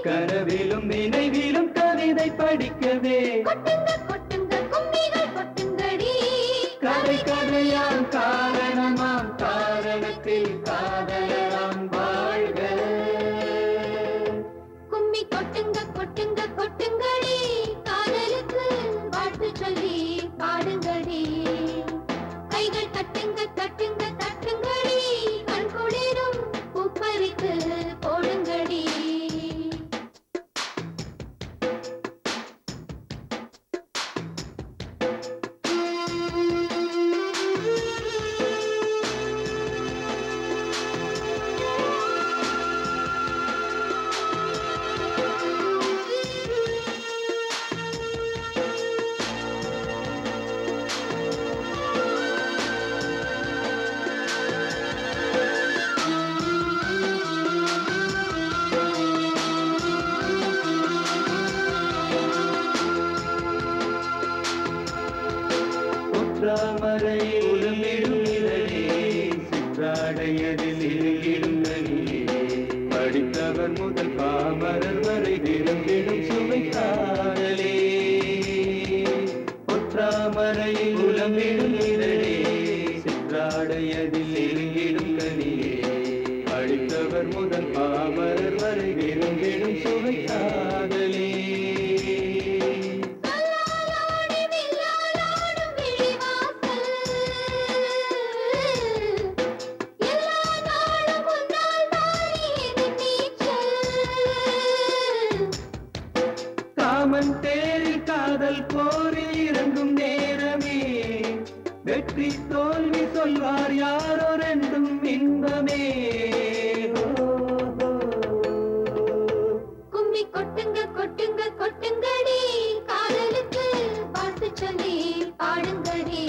கனவிலும் நினைவிலும் கவிதை படிக்கவே கதை கதையாம் காரணமாம் காரணத்தில் காதலராம் வாழ்க. கும்மி கொட்டுங்க கொட்டுங்க கொட்டுங்கடி, காதலுக்கு வாழ்த்து சொல்லி பாடுங்கடி. கைகள் தட்டுங்க தட்டுங்க தட்டுங்கடி, கண் குளிரும் பூப்பறித்து போடுங்கடி. தாமரை உலமிடும் இதழே சிற்றாடையதில் இருங்கிடும் நனியே படித்தவர் முதல் பாமரர் வரை விரும்பிடும் சுவை காதலே. ஒற்றாமரை உலமிடும் இதழே சிற்றாடையதில் இருங்கிடும் நனியே படித்தவர் முதல் பாமரர் வரை விரும்பிடும் சுவை காதலே. காமன் தேரில் காதல் போரில் இறங்கும் நேரமே வெற்றி தோல்வி சொல்வார் யாரோ ரெண்டும் இன்பமே. கும்மி கொட்டுங்க கொட்டுங்க கொட்டுங்கடி, காதலுக்கு வாழ்த்து சொல்லி பாடுங்கடி.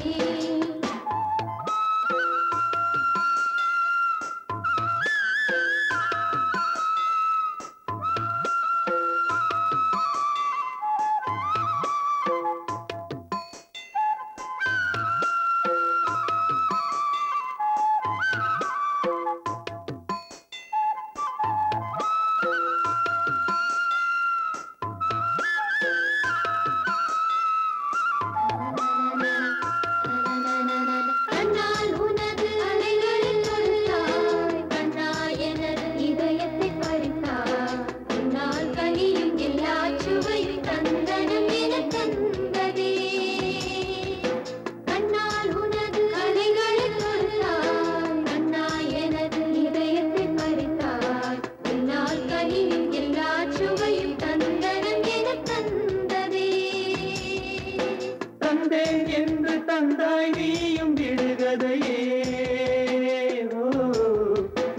என்று தந்தாய் நீயும் விடுகதையே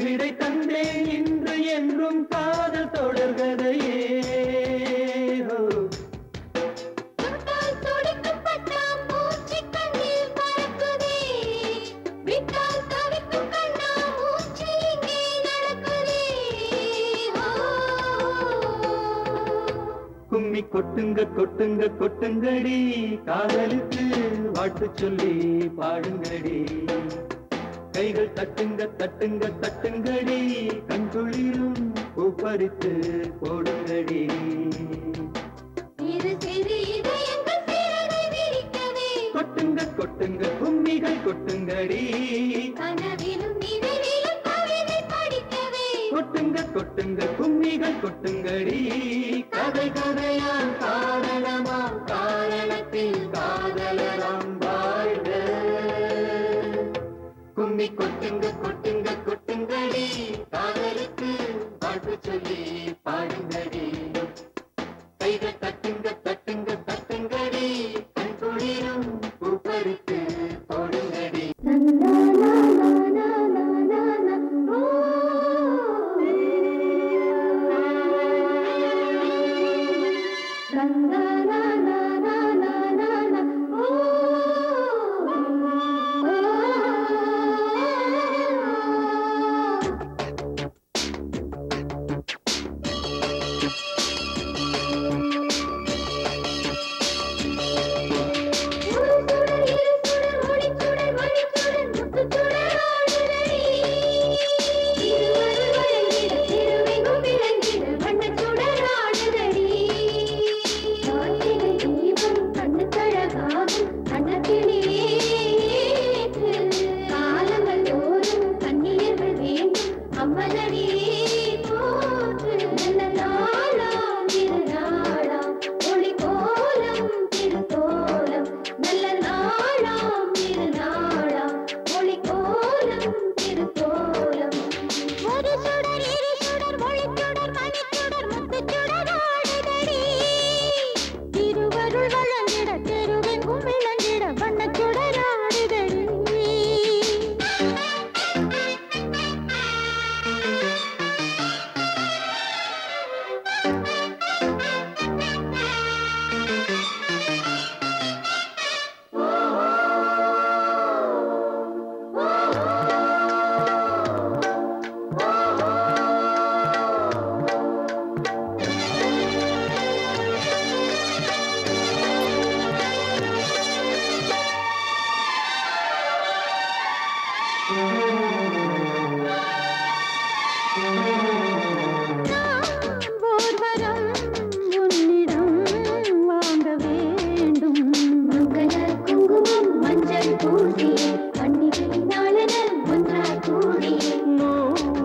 விடை தந்தேன் இன்று என்றும் காதல் தொடர்கதையே. கும்மி கொட்டுங்க கொட்டுங்க கொட்டுங்கடி, காதலுக்கு வாழ்த்து சொல்லி பாடுங்கடி. கைகள் தட்டுங்க தட்டுங்க தட்டுங்கடி, கண் குளிரும் பூப்பறித்து போடுங்கடி. கொட்டுங்க கொட்டுங்க கும்மிகள் கொட்டுங்கடி, கொட்டுங்க கொட்டுங்க கும்மிகள் கொட்டுங்கடி. கதை கதையாம் காரணமாம் காரணத்தில் காதலராம் வாழ்க. கும்மி கொட்டுங்க கொட்டுங்க கொட்டுங்கடி, காதலுக்கு வாழ்த்து சொல்லி பாடுங்கடி கைகள் தட்டுங்க தட்டுங்க தட்டுங்கடி கண் குளிரும் பூப்பறித்து போடுங்கடி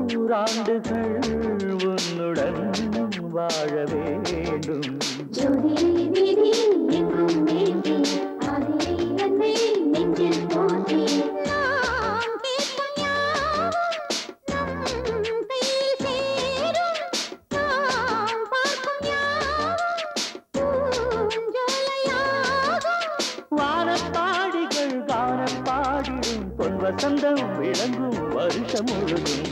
நூறாண்டுகள் உன்னுடன் வாழ வேண்டும் வானப்பாடிகள் கானப்பாடிடும் பொன் வசந்தம் விளங்கும் வருஷம் முழுதும்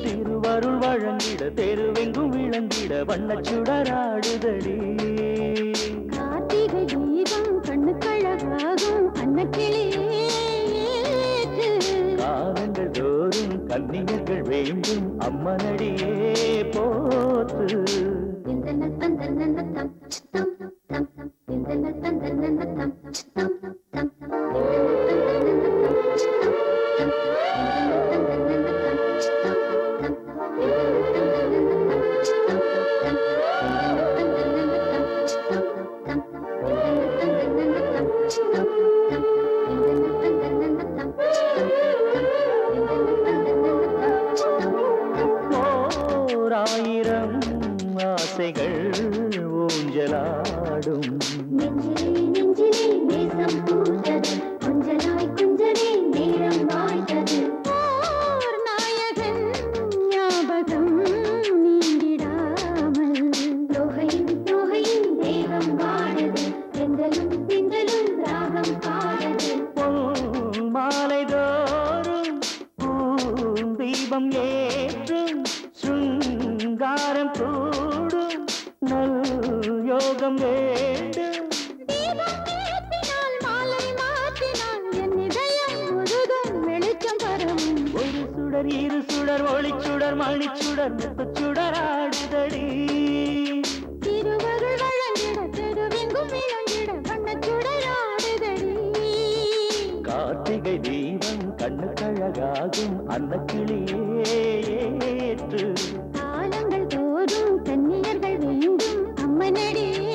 திருவருள் வழங்கிட தெருவெங்கும் விளங்கிட வண்ணச் சுடராடுதடி கார்த்திகை தீபம் கண்ணுக்கழகாகும் அன்னக்கிளியே காலங்கள் தோறும் கன்னியர்கள் வேண்டும் அம்மனடியே போத்து ஓராயிரம் ஆசைகள் ஊஞ்சலாடும் நெஞ்சிலே நேசம் பூத்தது கொஞ்சலாய் கொஞ்சலே நேரம் வாய்த்தது ஓர் நாயகன் ஞாபகம் நீங்கிடாமல் தோகையின் தேகம் வாடுது தென்றலும் ராகம் பாடுது மாலை தோறும் தீபம் ஏற்றும் சுங்காரம் கூடும் நல் யோகம் வேண்டும் தீபம் ஏற்றினால் மாலை மாற்றினால் என் இதயம் முழுதும் வெளிச்சம் பரவும் ஒரு சுடர் இரு சுடர் ஒளிச்சுடர் மணிச்சுடர் முத்துச்சுடர் ஆடுதடி திருவருள் வழங்கிட தெருவெங்கும் விளங்கிட வண்ணச்சுடர் ஆடுதடி கார்த்திகை தீபம் கண்ணுக்கழகாகும் அன்னக்கிளியே ஏற்று காலங்கள் தோறும் கன்னியர்கள் வேண்டும் அம்மனடியே